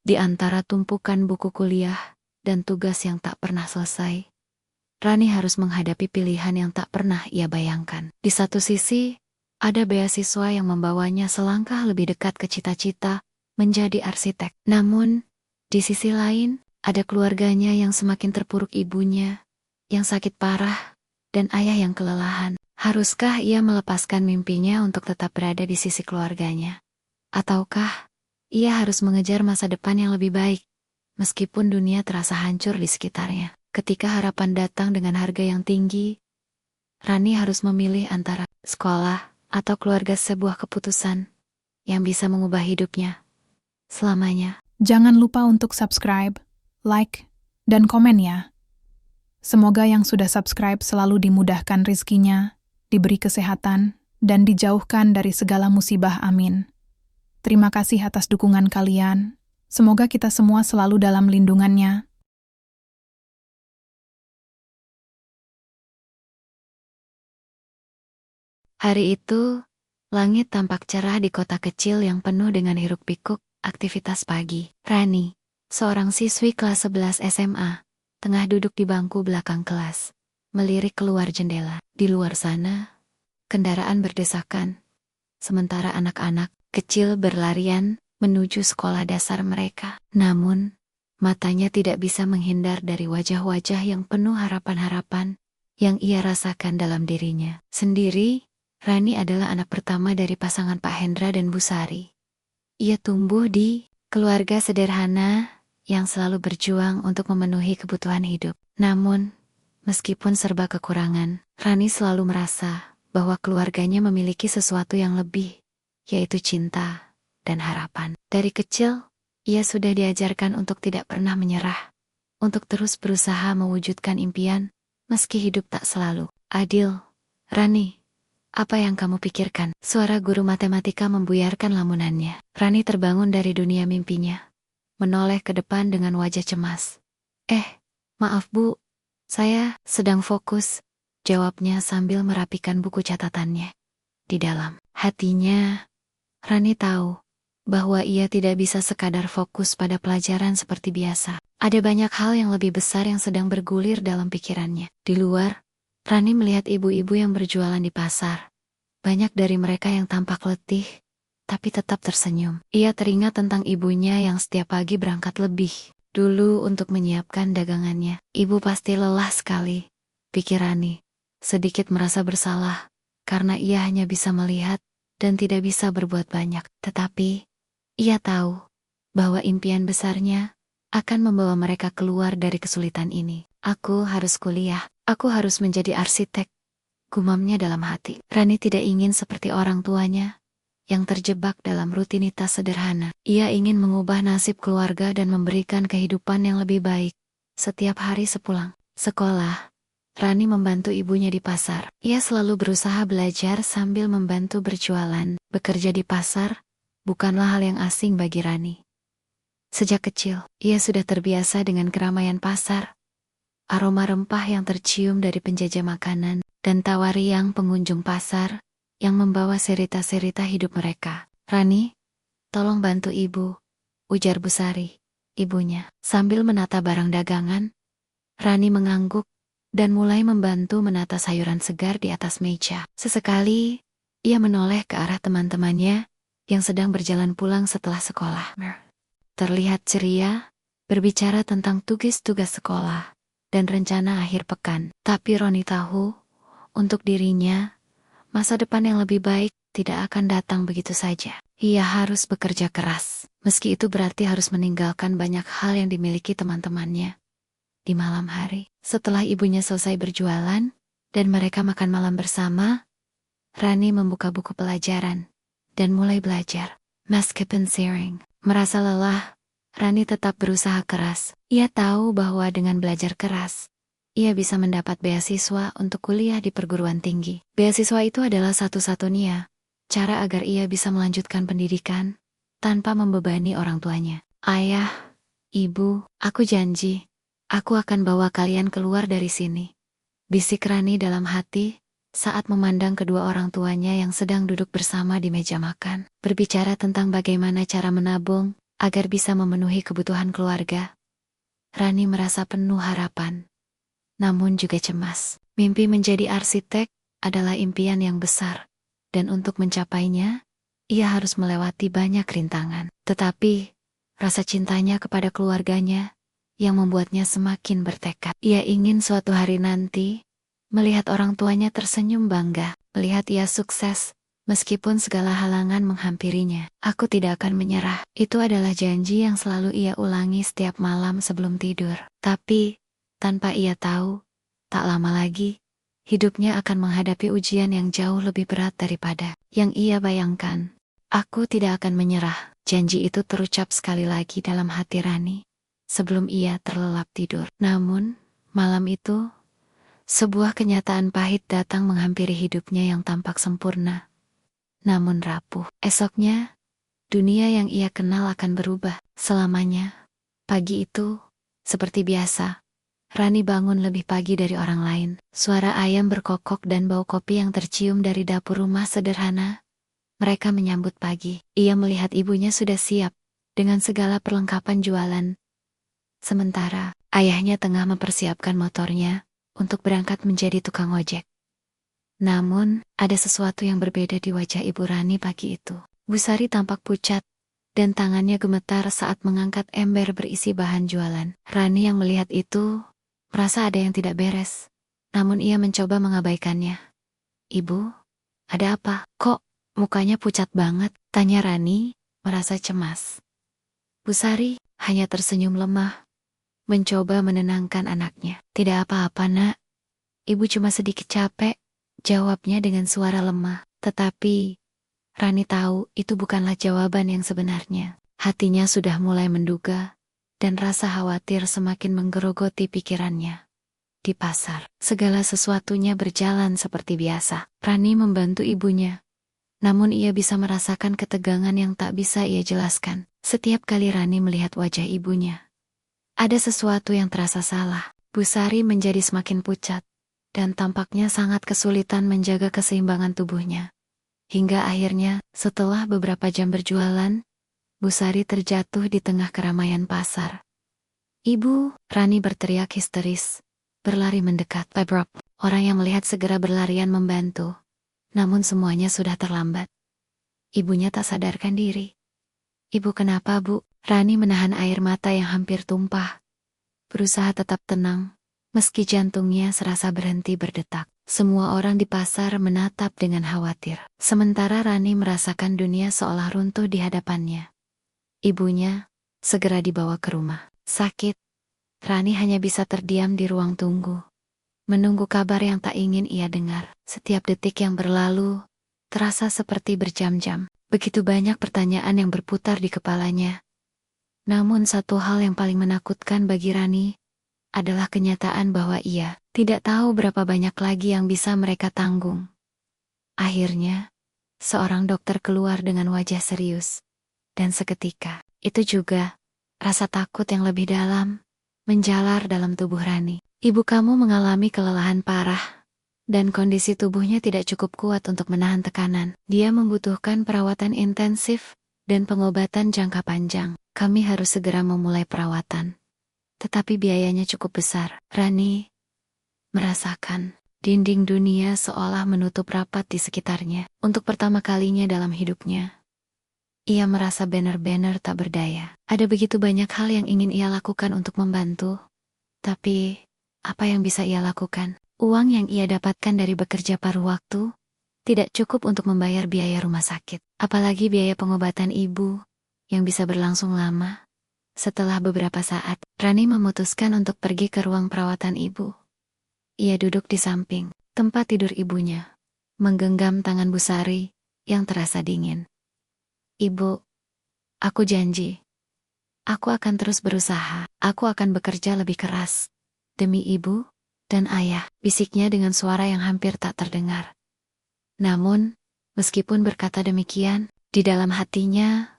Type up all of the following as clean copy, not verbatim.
Di antara tumpukan buku kuliah dan tugas yang tak pernah selesai, Rani harus menghadapi pilihan yang tak pernah ia bayangkan. Di satu sisi, ada beasiswa yang membawanya selangkah lebih dekat ke cita-cita menjadi arsitek. Namun, di sisi lain, ada keluarganya yang semakin terpuruk, ibunya yang sakit parah dan ayah yang kelelahan. Haruskah ia melepaskan mimpinya untuk tetap berada di sisi keluarganya? Ataukah ia harus mengejar masa depan yang lebih baik, meskipun dunia terasa hancur di sekitarnya? Ketika harapan datang dengan harga yang tinggi, Rani harus memilih antara sekolah atau keluarga, sebuah keputusan yang bisa mengubah hidupnya selamanya. Jangan lupa untuk subscribe, like, dan komen ya. Semoga yang sudah subscribe selalu dimudahkan rizkinya, diberi kesehatan, dan dijauhkan dari segala musibah, amin. Terima kasih atas dukungan kalian. Semoga kita semua selalu dalam lindungannya. Hari itu, langit tampak cerah di kota kecil yang penuh dengan hiruk-pikuk aktivitas pagi. Rani, seorang siswi kelas 11 SMA, tengah duduk di bangku belakang kelas, melirik keluar jendela. Di luar sana, kendaraan berdesakan, sementara anak-anak kecil berlarian menuju sekolah dasar mereka. Namun, matanya tidak bisa menghindar dari wajah-wajah yang penuh harapan-harapan yang ia rasakan dalam dirinya sendiri. Rani adalah anak pertama dari pasangan Pak Hendra dan Bu Sari. Ia tumbuh di keluarga sederhana yang selalu berjuang untuk memenuhi kebutuhan hidup. Namun, meskipun serba kekurangan, Rani selalu merasa bahwa keluarganya memiliki sesuatu yang lebih, yaitu cinta dan harapan. Dari kecil, ia sudah diajarkan untuk tidak pernah menyerah, untuk terus berusaha mewujudkan impian, meski hidup tak selalu adil. Rani, apa yang kamu pikirkan? Suara guru matematika membuyarkan lamunannya. Rani terbangun dari dunia mimpinya, menoleh ke depan dengan wajah cemas. Maaf Bu, saya sedang fokus, jawabnya sambil merapikan buku catatannya. Di dalam hatinya, Rani tahu bahwa ia tidak bisa sekadar fokus pada pelajaran seperti biasa. Ada banyak hal yang lebih besar yang sedang bergulir dalam pikirannya. Di luar, Rani melihat ibu-ibu yang berjualan di pasar. Banyak dari mereka yang tampak letih, tapi tetap tersenyum. Ia teringat tentang ibunya yang setiap pagi berangkat lebih dulu untuk menyiapkan dagangannya. Ibu pasti lelah sekali, pikir Rani, sedikit merasa bersalah, karena ia hanya bisa melihat dan tidak bisa berbuat banyak. Tetapi, ia tahu bahwa impian besarnya akan membawa mereka keluar dari kesulitan ini. Aku harus kuliah, aku harus menjadi arsitek, gumamnya dalam hati. Rani tidak ingin seperti orang tuanya yang terjebak dalam rutinitas sederhana. Ia ingin mengubah nasib keluarga dan memberikan kehidupan yang lebih baik. Setiap hari sepulang sekolah, Rani membantu ibunya di pasar. Ia selalu berusaha belajar sambil membantu berjualan. Bekerja di pasar bukanlah hal yang asing bagi Rani. Sejak kecil, ia sudah terbiasa dengan keramaian pasar, aroma rempah yang tercium dari penjajah makanan, dan tawa riang pengunjung pasar yang membawa cerita-cerita hidup mereka. Rani, tolong bantu ibu, ujar Bu Sari, ibunya. Sambil menata barang dagangan, Rani mengangguk dan mulai membantu menata sayuran segar di atas meja. Sesekali, ia menoleh ke arah teman-temannya yang sedang berjalan pulang setelah sekolah. Terlihat ceria, berbicara tentang tugas-tugas sekolah dan rencana akhir pekan. Tapi Roni tahu, untuk dirinya, masa depan yang lebih baik tidak akan datang begitu saja. Ia harus bekerja keras, meski itu berarti harus meninggalkan banyak hal yang dimiliki teman-temannya. Di malam hari, setelah ibunya selesai berjualan dan mereka makan malam bersama, Rani membuka buku pelajaran dan mulai belajar. Meskipun sering merasa lelah, Rani tetap berusaha keras. Ia tahu bahwa dengan belajar keras, ia bisa mendapat beasiswa untuk kuliah di perguruan tinggi. Beasiswa itu adalah satu-satunya cara agar ia bisa melanjutkan pendidikan tanpa membebani orang tuanya. Ayah, ibu, aku janji, aku akan bawa kalian keluar dari sini, bisik Rani dalam hati saat memandang kedua orang tuanya yang sedang duduk bersama di meja makan. Berbicara tentang bagaimana cara menabung agar bisa memenuhi kebutuhan keluarga. Rani merasa penuh harapan, namun juga cemas. Mimpi menjadi arsitek adalah impian yang besar, dan untuk mencapainya, ia harus melewati banyak rintangan. Tetapi, rasa cintanya kepada keluarganya yang membuatnya semakin bertekad. Ia ingin suatu hari nanti melihat orang tuanya tersenyum bangga, melihat ia sukses, meskipun segala halangan menghampirinya. Aku tidak akan menyerah. Itu adalah janji yang selalu ia ulangi setiap malam sebelum tidur. Tapi, tanpa ia tahu, tak lama lagi, hidupnya akan menghadapi ujian yang jauh lebih berat daripada yang ia bayangkan. Aku tidak akan menyerah. Janji itu terucap sekali lagi dalam hati Rani sebelum ia terlelap tidur. Namun, malam itu, sebuah kenyataan pahit datang menghampiri hidupnya yang tampak sempurna, namun rapuh. Esoknya, dunia yang ia kenal akan berubah selamanya. Pagi itu, seperti biasa, Rani bangun lebih pagi dari orang lain. Suara ayam berkokok dan bau kopi yang tercium dari dapur rumah sederhana. Mereka menyambut pagi. Ia melihat ibunya sudah siap, dengan segala perlengkapan jualan. Sementara, ayahnya tengah mempersiapkan motornya untuk berangkat menjadi tukang ojek. Namun, ada sesuatu yang berbeda di wajah Ibu Rani pagi itu. Bu Sari tampak pucat, dan tangannya gemetar saat mengangkat ember berisi bahan jualan. Rani yang melihat itu, merasa ada yang tidak beres. Namun ia mencoba mengabaikannya. Ibu, ada apa? Kok mukanya pucat banget? Tanya Rani, merasa cemas. Bu Sari hanya tersenyum lemah, mencoba menenangkan anaknya. Tidak apa-apa, Nak. Ibu cuma sedikit capek, jawabnya dengan suara lemah. Tetapi, Rani tahu itu bukanlah jawaban yang sebenarnya. Hatinya sudah mulai menduga, dan rasa khawatir semakin menggerogoti pikirannya. Di pasar, segala sesuatunya berjalan seperti biasa. Rani membantu ibunya. Namun ia bisa merasakan ketegangan yang tak bisa ia jelaskan. Setiap kali Rani melihat wajah ibunya, ada sesuatu yang terasa salah. Bu Sari menjadi semakin pucat, dan tampaknya sangat kesulitan menjaga keseimbangan tubuhnya. Hingga akhirnya, setelah beberapa jam berjualan, Bu Sari terjatuh di tengah keramaian pasar. Ibu, Rani berteriak histeris, berlari mendekat. Pebrop, orang yang melihat segera berlarian membantu. Namun semuanya sudah terlambat. Ibunya tak sadarkan diri. Ibu kenapa, Bu? Rani menahan air mata yang hampir tumpah. Berusaha tetap tenang, meski jantungnya serasa berhenti berdetak. Semua orang di pasar menatap dengan khawatir. Sementara Rani merasakan dunia seolah runtuh di hadapannya. Ibunya segera dibawa ke rumah sakit. Rani hanya bisa terdiam di ruang tunggu, menunggu kabar yang tak ingin ia dengar. Setiap detik yang berlalu terasa seperti berjam-jam. Begitu banyak pertanyaan yang berputar di kepalanya. Namun satu hal yang paling menakutkan bagi Rani adalah kenyataan bahwa ia tidak tahu berapa banyak lagi yang bisa mereka tanggung. Akhirnya, seorang dokter keluar dengan wajah serius. Dan seketika, itu juga rasa takut yang lebih dalam menjalar dalam tubuh Rani. Ibu kamu mengalami kelelahan parah, dan kondisi tubuhnya tidak cukup kuat untuk menahan tekanan. Dia membutuhkan perawatan intensif dan pengobatan jangka panjang. Kami harus segera memulai perawatan. Tetapi biayanya cukup besar. Rani merasakan dinding dunia seolah menutup rapat di sekitarnya. Untuk pertama kalinya dalam hidupnya, ia merasa benar-benar tak berdaya. Ada begitu banyak hal yang ingin ia lakukan untuk membantu. Tapi, apa yang bisa ia lakukan? Uang yang ia dapatkan dari bekerja paruh waktu tidak cukup untuk membayar biaya rumah sakit. Apalagi biaya pengobatan ibu yang bisa berlangsung lama. Setelah beberapa saat, Rani memutuskan untuk pergi ke ruang perawatan ibu. Ia duduk di samping tempat tidur ibunya, menggenggam tangan Bu Sari yang terasa dingin. Ibu, aku janji. Aku akan terus berusaha. Aku akan bekerja lebih keras. Demi ibu dan ayah, bisiknya dengan suara yang hampir tak terdengar. Namun, meskipun berkata demikian, di dalam hatinya,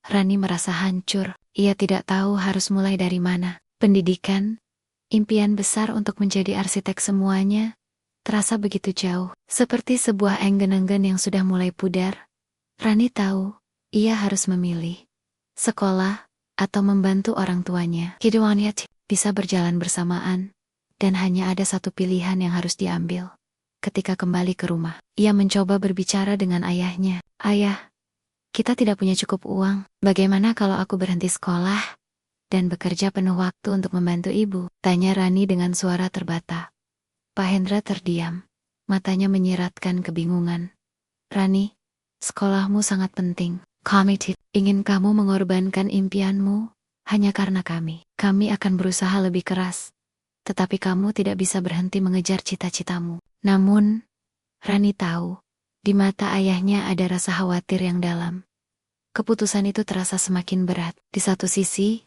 Rani merasa hancur. Ia tidak tahu harus mulai dari mana. Pendidikan, impian besar untuk menjadi arsitek semuanya, terasa begitu jauh. Seperti sebuah enggen-enggen yang sudah mulai pudar, Rani tahu, ia harus memilih. sekolah, atau membantu orang tuanya. Keduanya bisa berjalan bersamaan, dan hanya ada satu pilihan yang harus diambil. Ketika kembali ke rumah, ia mencoba berbicara dengan ayahnya. Ayah, kita tidak punya cukup uang. Bagaimana kalau aku berhenti sekolah dan bekerja penuh waktu untuk membantu ibu? Tanya Rani dengan suara terbata. Pak Hendra terdiam. Matanya menyiratkan kebingungan. Rani, sekolahmu sangat penting. Kami ingin kamu mengorbankan impianmu hanya karena kami. Kami akan berusaha lebih keras. Tetapi kamu tidak bisa berhenti mengejar cita-citamu. Namun, Rani tahu, di mata ayahnya ada rasa khawatir yang dalam. Keputusan itu terasa semakin berat. Di satu sisi,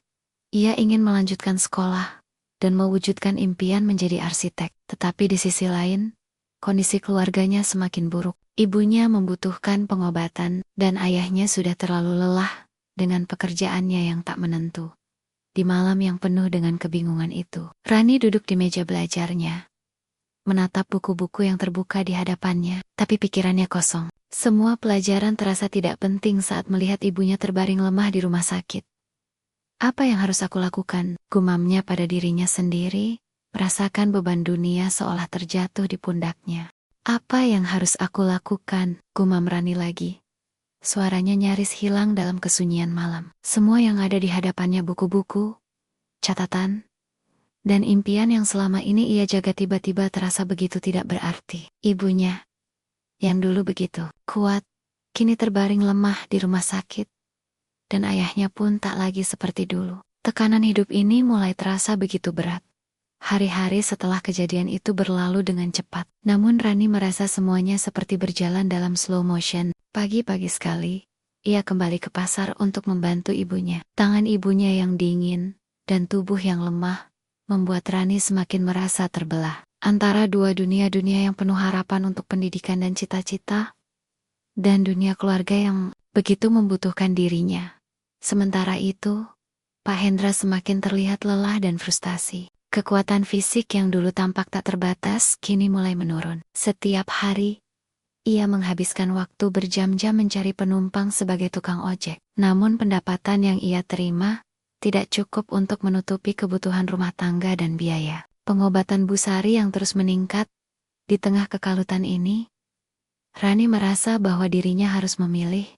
ia ingin melanjutkan sekolah dan mewujudkan impian menjadi arsitek. Tetapi di sisi lain, kondisi keluarganya semakin buruk. Ibunya membutuhkan pengobatan dan ayahnya sudah terlalu lelah dengan pekerjaannya yang tak menentu. Di malam yang penuh dengan kebingungan itu, Rani duduk di meja belajarnya, menatap buku-buku yang terbuka di hadapannya, tapi pikirannya kosong. Semua pelajaran terasa tidak penting saat melihat ibunya terbaring lemah di rumah sakit. Apa yang harus aku lakukan? Gumamnya pada dirinya sendiri, merasakan beban dunia seolah terjatuh di pundaknya. Apa yang harus aku lakukan? Gumam Rani lagi. Suaranya nyaris hilang dalam kesunyian malam. Semua yang ada di hadapannya buku-buku, catatan, dan impian yang selama ini ia jaga tiba-tiba terasa begitu tidak berarti. Ibunya, yang dulu begitu kuat, kini terbaring lemah di rumah sakit. Dan ayahnya pun tak lagi seperti dulu. Tekanan hidup ini mulai terasa begitu berat. Hari-hari setelah kejadian itu berlalu dengan cepat. Namun Rani merasa semuanya seperti berjalan dalam slow motion. Pagi-pagi sekali, ia kembali ke pasar untuk membantu ibunya. Tangan ibunya yang dingin dan tubuh yang lemah membuat Rani semakin merasa terbelah. Antara dua dunia-dunia yang penuh harapan untuk pendidikan dan cita-cita, dan dunia keluarga yang begitu membutuhkan dirinya. Sementara itu, Pak Hendra semakin terlihat lelah dan frustasi. Kekuatan fisik yang dulu tampak tak terbatas, kini mulai menurun. Setiap hari, ia menghabiskan waktu berjam-jam mencari penumpang sebagai tukang ojek. Namun pendapatan yang ia terima tidak cukup untuk menutupi kebutuhan rumah tangga dan biaya. Pengobatan Bu Sari yang terus meningkat. Di tengah kekalutan ini, Rani merasa bahwa dirinya harus memilih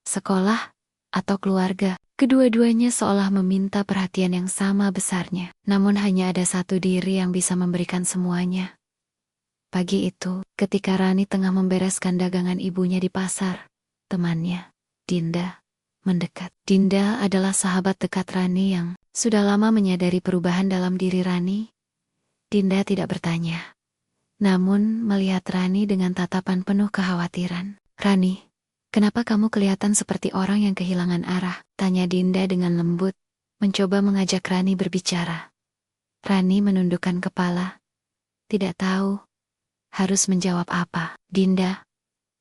sekolah atau keluarga. Kedua-duanya seolah meminta perhatian yang sama besarnya. Namun hanya ada satu diri yang bisa memberikan semuanya. Pagi itu, ketika Rani tengah membereskan dagangan ibunya di pasar, temannya, Dinda, mendekat. Dinda adalah sahabat dekat Rani yang sudah lama menyadari perubahan dalam diri Rani. Dinda tidak bertanya, namun melihat Rani dengan tatapan penuh kekhawatiran. Rani, kenapa kamu kelihatan seperti orang yang kehilangan arah? Tanya Dinda dengan lembut, mencoba mengajak Rani berbicara. Rani menundukkan kepala. Tidak tahu harus menjawab apa. Dinda,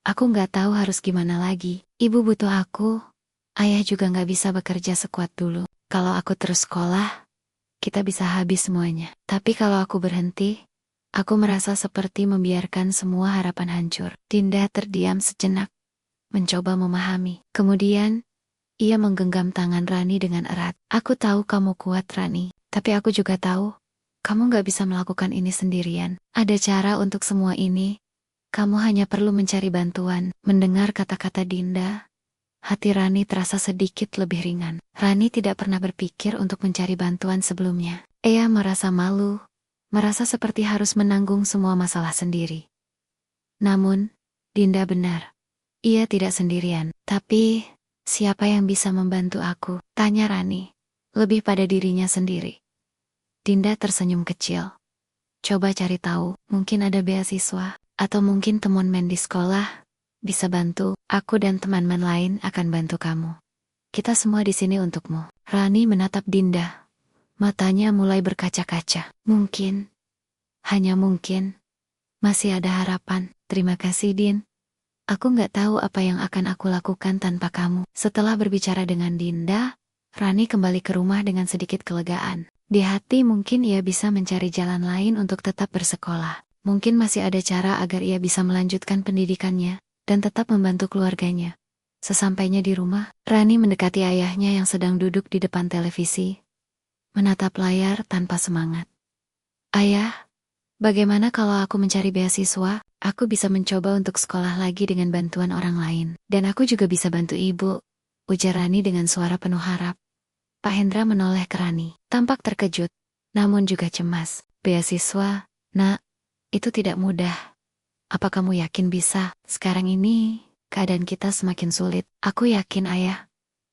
aku nggak tahu harus gimana lagi. Ibu butuh aku. Ayah juga nggak bisa bekerja sekuat dulu. Kalau aku terus sekolah, kita bisa habis semuanya. Tapi kalau aku berhenti, aku merasa seperti membiarkan semua harapan hancur. Dinda terdiam sejenak, mencoba memahami. Kemudian, ia menggenggam tangan Rani dengan erat. Aku tahu kamu kuat, Rani. Tapi aku juga tahu, kamu gak bisa melakukan ini sendirian. Ada cara untuk semua ini. Kamu hanya perlu mencari bantuan. Mendengar kata-kata Dinda, hati Rani terasa sedikit lebih ringan. Rani tidak pernah berpikir untuk mencari bantuan sebelumnya. Ia merasa malu, merasa seperti harus menanggung semua masalah sendiri. Namun, Dinda benar. Ia tidak sendirian. Tapi, siapa yang bisa membantu aku? Tanya Rani, lebih pada dirinya sendiri. Dinda tersenyum kecil. Coba cari tahu, mungkin ada beasiswa, atau mungkin temuan men di sekolah bisa bantu. Aku dan teman-teman lain akan bantu kamu. Kita semua di sini untukmu. Rani menatap Dinda. Matanya mulai berkaca-kaca. Mungkin, hanya mungkin, masih ada harapan. Terima kasih, Din. Aku nggak tahu apa yang akan aku lakukan tanpa kamu. Setelah berbicara dengan Dinda, Rani kembali ke rumah dengan sedikit kelegaan. Di hati mungkin ia bisa mencari jalan lain untuk tetap bersekolah. Mungkin masih ada cara agar ia bisa melanjutkan pendidikannya dan tetap membantu keluarganya. Sesampainya di rumah, Rani mendekati ayahnya yang sedang duduk di depan televisi, menatap layar tanpa semangat. Ayah, bagaimana kalau aku mencari beasiswa? Aku bisa mencoba untuk sekolah lagi dengan bantuan orang lain. Dan aku juga bisa bantu ibu, ujar Rani dengan suara penuh harap. Pak Hendra menoleh ke Rani, tampak terkejut, namun juga cemas. Beasiswa, nak, itu tidak mudah. Apa kamu yakin bisa? Sekarang ini, keadaan kita semakin sulit. Aku yakin, ayah.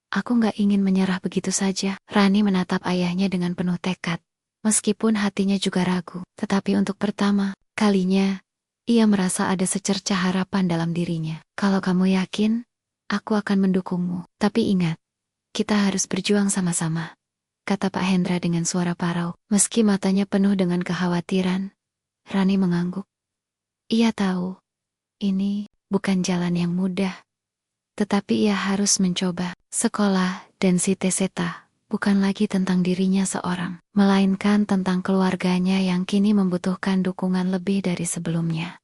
Aku nggak ingin menyerah begitu saja. Rani menatap ayahnya dengan penuh tekad. Meskipun hatinya juga ragu, tetapi untuk pertama kalinya, ia merasa ada secercah harapan dalam dirinya. Kalau kamu yakin, aku akan mendukungmu. Tapi ingat, kita harus berjuang sama-sama, kata Pak Hendra dengan suara parau. Meski matanya penuh dengan kekhawatiran, Rani mengangguk. Ia tahu, ini bukan jalan yang mudah, tetapi ia harus mencoba. Sekolah dan cita-cita bukan lagi tentang dirinya seorang, melainkan tentang keluarganya yang kini membutuhkan dukungan lebih dari sebelumnya.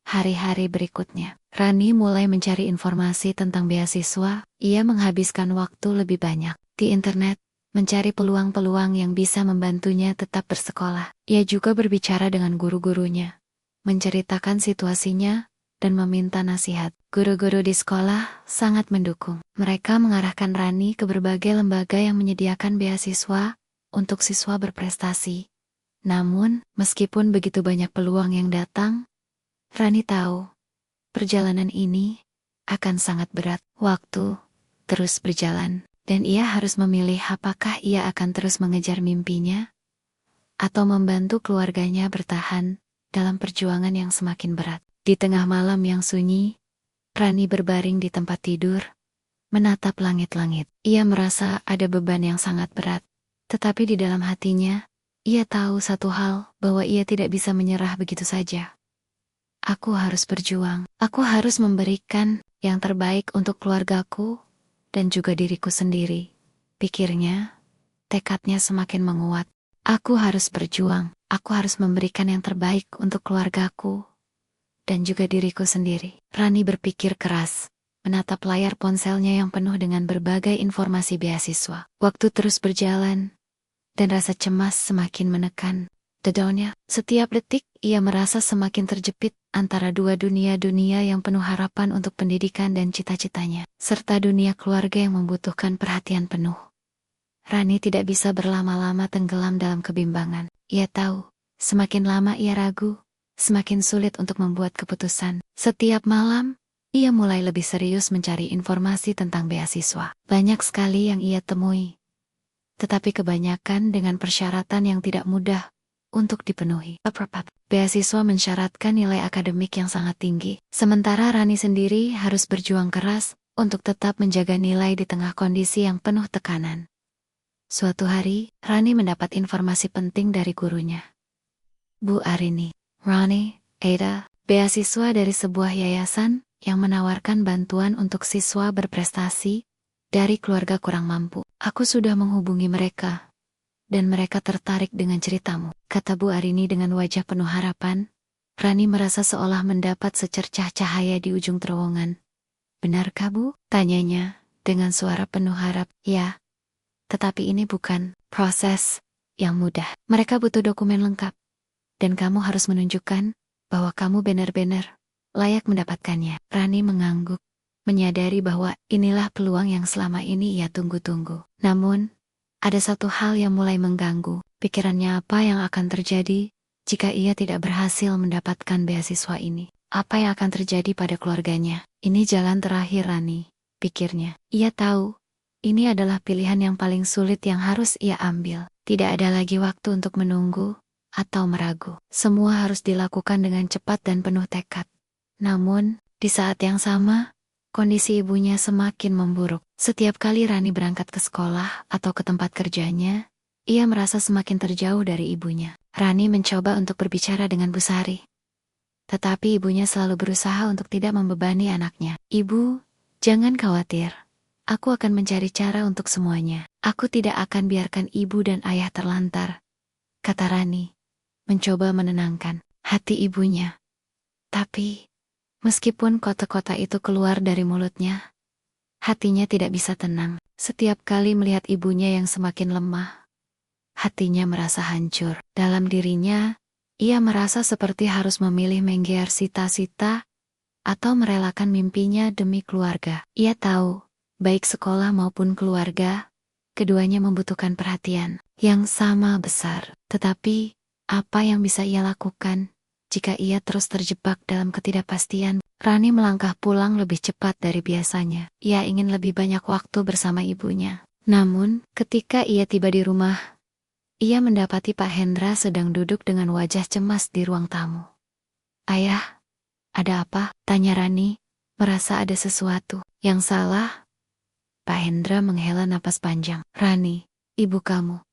Hari-hari berikutnya, Rani mulai mencari informasi tentang beasiswa. Ia menghabiskan waktu lebih banyak di internet, mencari peluang-peluang yang bisa membantunya tetap bersekolah. Ia juga berbicara dengan guru-gurunya, menceritakan situasinya, dan meminta nasihat. Guru-guru di sekolah sangat mendukung. Mereka mengarahkan Rani ke berbagai lembaga yang menyediakan beasiswa untuk siswa berprestasi. Namun, meskipun begitu banyak peluang yang datang, Rani tahu perjalanan ini akan sangat berat. Waktu terus berjalan, dan ia harus memilih apakah ia akan terus mengejar mimpinya atau membantu keluarganya bertahan dalam perjuangan yang semakin berat. Di tengah malam yang sunyi, Rani berbaring di tempat tidur, menatap langit-langit. Ia merasa ada beban yang sangat berat, tetapi di dalam hatinya, ia tahu satu hal, bahwa ia tidak bisa menyerah begitu saja. Aku harus berjuang, aku harus memberikan yang terbaik untuk keluargaku dan juga diriku sendiri. Pikirnya, tekadnya semakin menguat. Aku harus berjuang, aku harus memberikan yang terbaik untuk keluargaku dan juga diriku sendiri. Rani berpikir keras, menatap layar ponselnya yang penuh dengan berbagai informasi beasiswa. Waktu terus berjalan, dan rasa cemas semakin menekan dadanya. Setiap detik, ia merasa semakin terjepit antara dua dunia yang penuh harapan untuk pendidikan dan cita-citanya, serta dunia keluarga yang membutuhkan perhatian penuh. Rani tidak bisa berlama-lama tenggelam dalam kebimbangan. Ia tahu, semakin lama ia ragu, semakin sulit untuk membuat keputusan. Setiap malam, ia mulai lebih serius mencari informasi tentang beasiswa. Banyak sekali yang ia temui, tetapi kebanyakan dengan persyaratan yang tidak mudah untuk dipenuhi. Beasiswa mensyaratkan nilai akademik yang sangat tinggi, sementara Rani sendiri harus berjuang keras untuk tetap menjaga nilai di tengah kondisi yang penuh tekanan. Suatu hari, Rani mendapat informasi penting dari gurunya. Bu Arini, Rani, Ada, beasiswa dari sebuah yayasan yang menawarkan bantuan untuk siswa berprestasi dari keluarga kurang mampu. Aku sudah menghubungi mereka, dan mereka tertarik dengan ceritamu, kata Bu Arini dengan wajah penuh harapan. Rani merasa seolah mendapat secercah cahaya di ujung terowongan. Benarkah, Bu? Tanyanya, dengan suara penuh harap. Ya, tetapi ini bukan proses yang mudah. Mereka butuh dokumen lengkap, dan kamu harus menunjukkan bahwa kamu benar-benar layak mendapatkannya. Rani mengangguk, menyadari bahwa inilah peluang yang selama ini ia tunggu-tunggu. Namun, ada satu hal yang mulai mengganggu pikirannya. Apa yang akan terjadi jika ia tidak berhasil mendapatkan beasiswa ini? Apa yang akan terjadi pada keluarganya? Ini jalan terakhir Rani, pikirnya. Ia tahu, ini adalah pilihan yang paling sulit yang harus ia ambil. Tidak ada lagi waktu untuk menunggu atau meragu. Semua harus dilakukan dengan cepat dan penuh tekad. Namun, di saat yang sama, kondisi ibunya semakin memburuk. Setiap kali Rani berangkat ke sekolah atau ke tempat kerjanya, ia merasa semakin terjauh dari ibunya. Rani mencoba untuk berbicara dengan Bu Sari, tetapi ibunya selalu berusaha untuk tidak membebani anaknya. Ibu, jangan khawatir. Aku akan mencari cara untuk semuanya. Aku tidak akan biarkan ibu dan ayah terlantar, kata Rani, mencoba menenangkan hati ibunya. Tapi, meskipun kata-kata itu keluar dari mulutnya, Hatinya tidak bisa tenang. Setiap kali melihat ibunya yang semakin lemah, hatinya merasa hancur. Dalam dirinya, ia merasa seperti harus memilih menggear cita-cita atau merelakan mimpinya demi keluarga. Ia tahu, baik sekolah maupun keluarga, keduanya membutuhkan perhatian yang sama besar. Tetapi, apa yang bisa ia lakukan jika ia terus terjebak dalam ketidakpastian? Rani melangkah pulang lebih cepat dari biasanya. Ia ingin lebih banyak waktu bersama ibunya. Namun, ketika ia tiba di rumah, ia mendapati Pak Hendra sedang duduk dengan wajah cemas di ruang tamu. "Ayah, ada apa?" tanya Rani, merasa ada sesuatu yang salah. Pak Hendra menghela napas panjang. "Rani, ibu kamu,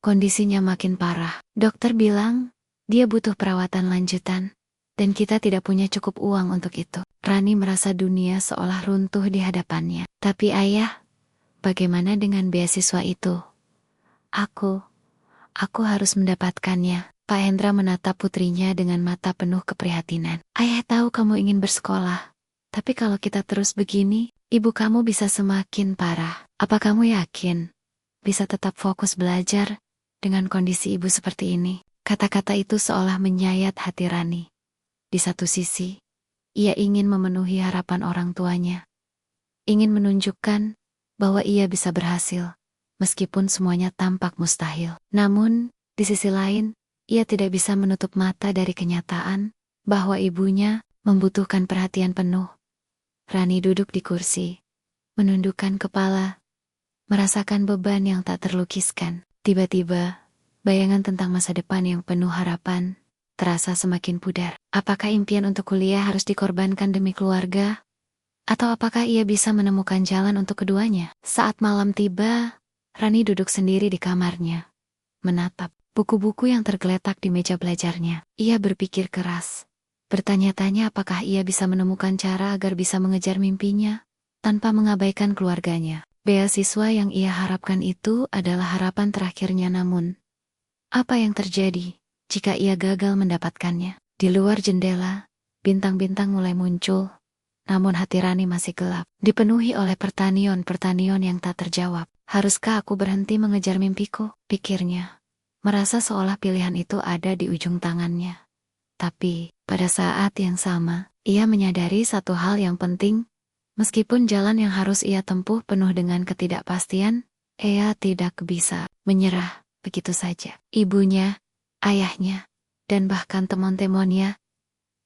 kondisinya makin parah. Dokter bilang, dia butuh perawatan lanjutan, dan kita tidak punya cukup uang untuk itu." Rani merasa dunia seolah runtuh di hadapannya. "Tapi ayah, bagaimana dengan beasiswa itu? Aku harus mendapatkannya." Pak Hendra menatap putrinya dengan mata penuh keprihatinan. "Ayah tahu kamu ingin bersekolah, tapi kalau kita terus begini, ibu kamu bisa semakin parah. Apa kamu yakin bisa tetap fokus belajar dengan kondisi ibu seperti ini?" Kata-kata itu seolah menyayat hati Rani. Di satu sisi, ia ingin memenuhi harapan orang tuanya, ingin menunjukkan bahwa ia bisa berhasil, meskipun semuanya tampak mustahil. Namun, di sisi lain, ia tidak bisa menutup mata dari kenyataan bahwa ibunya membutuhkan perhatian penuh. Rani duduk di kursi, menundukkan kepala, merasakan beban yang tak terlukiskan. Tiba-tiba, bayangan tentang masa depan yang penuh harapan terasa semakin pudar. Apakah impian untuk kuliah harus dikorbankan demi keluarga? Atau apakah ia bisa menemukan jalan untuk keduanya? Saat malam tiba, Rani duduk sendiri di kamarnya, menatap buku-buku yang tergeletak di meja belajarnya. Ia berpikir keras, bertanya-tanya apakah ia bisa menemukan cara agar bisa mengejar mimpinya tanpa mengabaikan keluarganya. Beasiswa yang ia harapkan itu adalah harapan terakhirnya, namun apa yang terjadi jika ia gagal mendapatkannya? Di luar jendela, bintang-bintang mulai muncul, namun hati Rani masih gelap, dipenuhi oleh pertanyaan-pertanyaan yang tak terjawab. Haruskah aku berhenti mengejar mimpiku? Pikirnya, merasa seolah pilihan itu ada di ujung tangannya. Tapi, pada saat yang sama, ia menyadari satu hal yang penting. Meskipun jalan yang harus ia tempuh penuh dengan ketidakpastian, ia tidak bisa menyerah begitu saja. Ibunya, ayahnya, dan bahkan teman-temannya,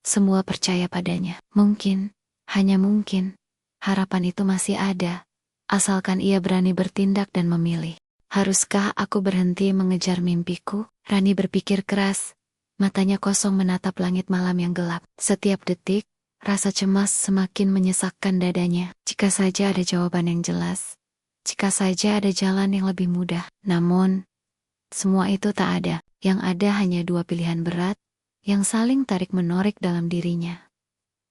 semua percaya padanya. Mungkin, hanya mungkin, harapan itu masih ada, asalkan ia berani bertindak dan memilih. Haruskah aku berhenti mengejar mimpiku? Rani berpikir keras, matanya kosong menatap langit malam yang gelap. Setiap detik, rasa cemas semakin menyesakkan dadanya. Jika saja ada jawaban yang jelas, jika saja ada jalan yang lebih mudah. Namun, semua itu tak ada. Yang ada hanya dua pilihan berat, yang saling tarik-menarik dalam dirinya.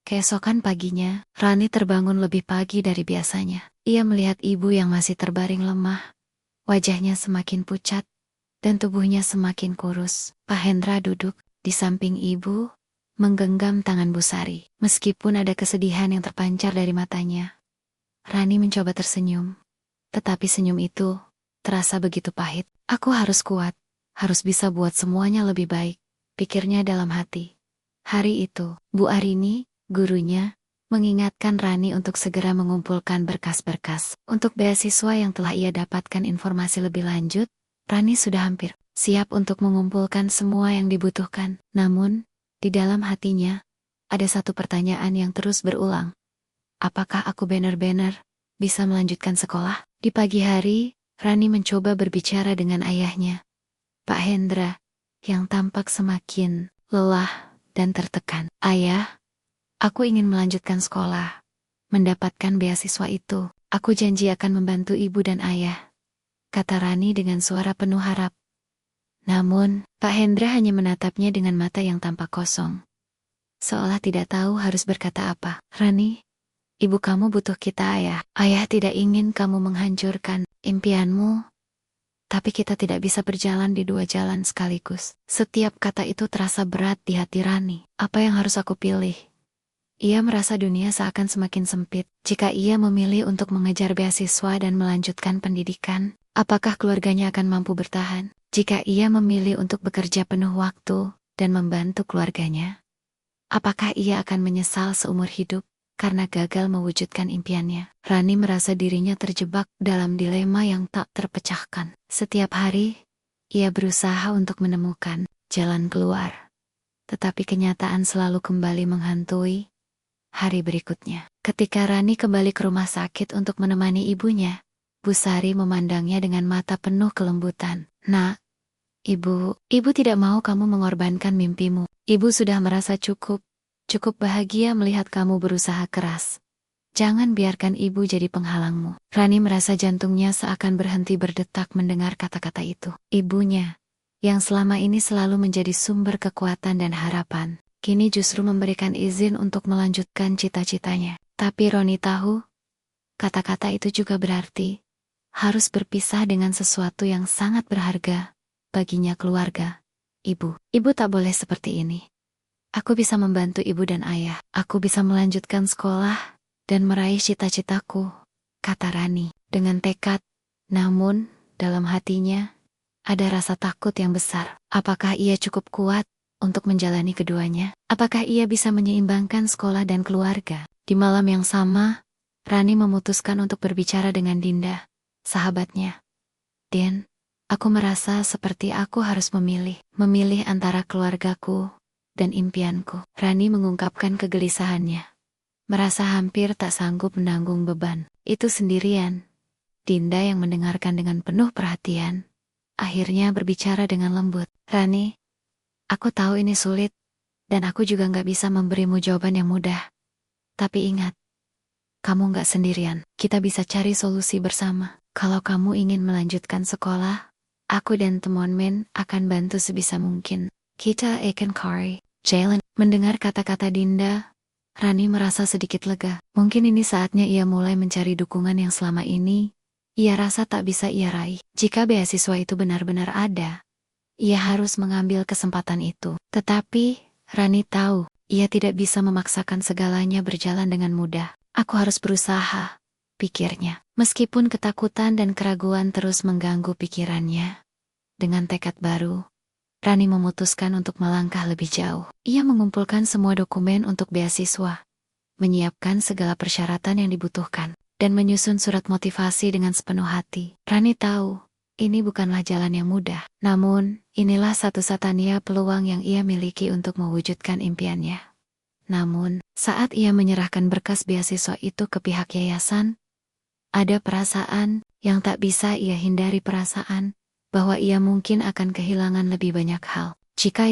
Keesokan paginya, Rani terbangun lebih pagi dari biasanya. Ia melihat ibu yang masih terbaring lemah. Wajahnya semakin pucat, dan tubuhnya semakin kurus. Pak Hendra duduk di samping ibu, menggenggam tangan Bu Sari. Meskipun ada kesedihan yang terpancar dari matanya, Rani mencoba tersenyum. Tetapi senyum itu terasa begitu pahit. Aku harus kuat, harus bisa buat semuanya lebih baik, pikirnya dalam hati. Hari itu, Bu Arini, gurunya, mengingatkan Rani untuk segera mengumpulkan berkas-berkas. Untuk beasiswa yang telah ia dapatkan informasi lebih lanjut, Rani sudah hampir siap untuk mengumpulkan semua yang dibutuhkan. Namun, di dalam hatinya, ada satu pertanyaan yang terus berulang. Apakah aku benar-benar bisa melanjutkan sekolah? Di pagi hari, Rani mencoba berbicara dengan ayahnya, Pak Hendra, yang tampak semakin lelah dan tertekan. "Ayah, aku ingin melanjutkan sekolah, mendapatkan beasiswa itu. Aku janji akan membantu ibu dan ayah," kata Rani dengan suara penuh harap. Namun, Pak Hendra hanya menatapnya dengan mata yang tampak kosong, seolah tidak tahu harus berkata apa. "Rani, ibu kamu butuh kita, ayah. Ayah tidak ingin kamu menghancurkan impianmu, tapi kita tidak bisa berjalan di dua jalan sekaligus." Setiap kata itu terasa berat di hati Rani. Apa yang harus aku pilih? Ia merasa dunia seakan semakin sempit. Jika ia memilih untuk mengejar beasiswa dan melanjutkan pendidikan, apakah keluarganya akan mampu bertahan? Jika ia memilih untuk bekerja penuh waktu dan membantu keluarganya, apakah ia akan menyesal seumur hidup karena gagal mewujudkan impiannya? Rani merasa dirinya terjebak dalam dilema yang tak terpecahkan. Setiap hari, ia berusaha untuk menemukan jalan keluar, tetapi kenyataan selalu kembali menghantui hari berikutnya. Ketika Rani kembali ke rumah sakit untuk menemani ibunya, Bu Sari memandangnya dengan mata penuh kelembutan. "Nak, ibu tidak mau kamu mengorbankan mimpimu. Ibu sudah merasa cukup bahagia melihat kamu berusaha keras. Jangan biarkan ibu jadi penghalangmu." Rani merasa jantungnya seakan berhenti berdetak mendengar kata-kata itu. Ibunya, yang selama ini selalu menjadi sumber kekuatan dan harapan, kini justru memberikan izin untuk melanjutkan cita-citanya. Tapi Roni tahu, kata-kata itu juga berarti harus berpisah dengan sesuatu yang sangat berharga baginya, keluarga. Ibu tak boleh seperti ini. Aku bisa membantu ibu dan ayah. Aku bisa melanjutkan sekolah dan meraih cita-citaku, kata Rani dengan tekad. Namun, dalam hatinya ada rasa takut yang besar. Apakah ia cukup kuat untuk menjalani keduanya? Apakah ia bisa menyeimbangkan sekolah dan keluarga? Di malam yang sama, Rani memutuskan untuk berbicara dengan Dinda, sahabatnya. "Din, aku merasa seperti aku harus memilih antara keluargaku dan impianku." Rani mengungkapkan kegelisahannya, merasa hampir tak sanggup menanggung beban itu sendirian. Dinda yang mendengarkan dengan penuh perhatian, akhirnya berbicara dengan lembut. "Rani, aku tahu ini sulit, dan aku juga nggak bisa memberimu jawaban yang mudah. Tapi ingat, kamu nggak sendirian. Kita bisa cari solusi bersama. Kalau kamu ingin melanjutkan sekolah, aku dan teman-teman akan bantu sebisa mungkin. Kita akan cari jalan." Mendengar kata-kata Dinda, Rani merasa sedikit lega. Mungkin ini saatnya ia mulai mencari dukungan yang selama ini ia rasa tak bisa ia raih. Jika beasiswa itu benar-benar ada, ia harus mengambil kesempatan itu. Tetapi, Rani tahu, ia tidak bisa memaksakan segalanya berjalan dengan mudah. "Aku harus berusaha," pikirnya. Meskipun ketakutan dan keraguan terus mengganggu pikirannya, dengan tekad baru, Rani memutuskan untuk melangkah lebih jauh. Ia mengumpulkan semua dokumen untuk beasiswa, menyiapkan segala persyaratan yang dibutuhkan, dan menyusun surat motivasi dengan sepenuh hati. Rani tahu, ini bukanlah jalan yang mudah. Namun, inilah satu-satunya peluang yang ia miliki untuk mewujudkan impiannya. Namun, saat ia menyerahkan berkas beasiswa itu ke pihak yayasan, ada perasaan yang tak bisa ia hindari, perasaan bahwa ia mungkin akan kehilangan lebih banyak hal. Jika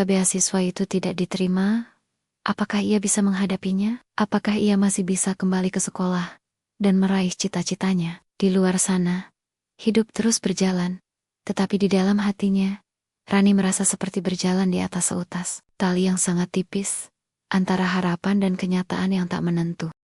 beasiswa itu tidak diterima, apakah ia bisa menghadapinya? Apakah ia masih bisa kembali ke sekolah dan meraih cita-citanya? Di luar sana, hidup terus berjalan, tetapi di dalam hatinya, Rani merasa seperti berjalan di atas seutas tali yang sangat tipis, antara harapan dan kenyataan yang tak menentu.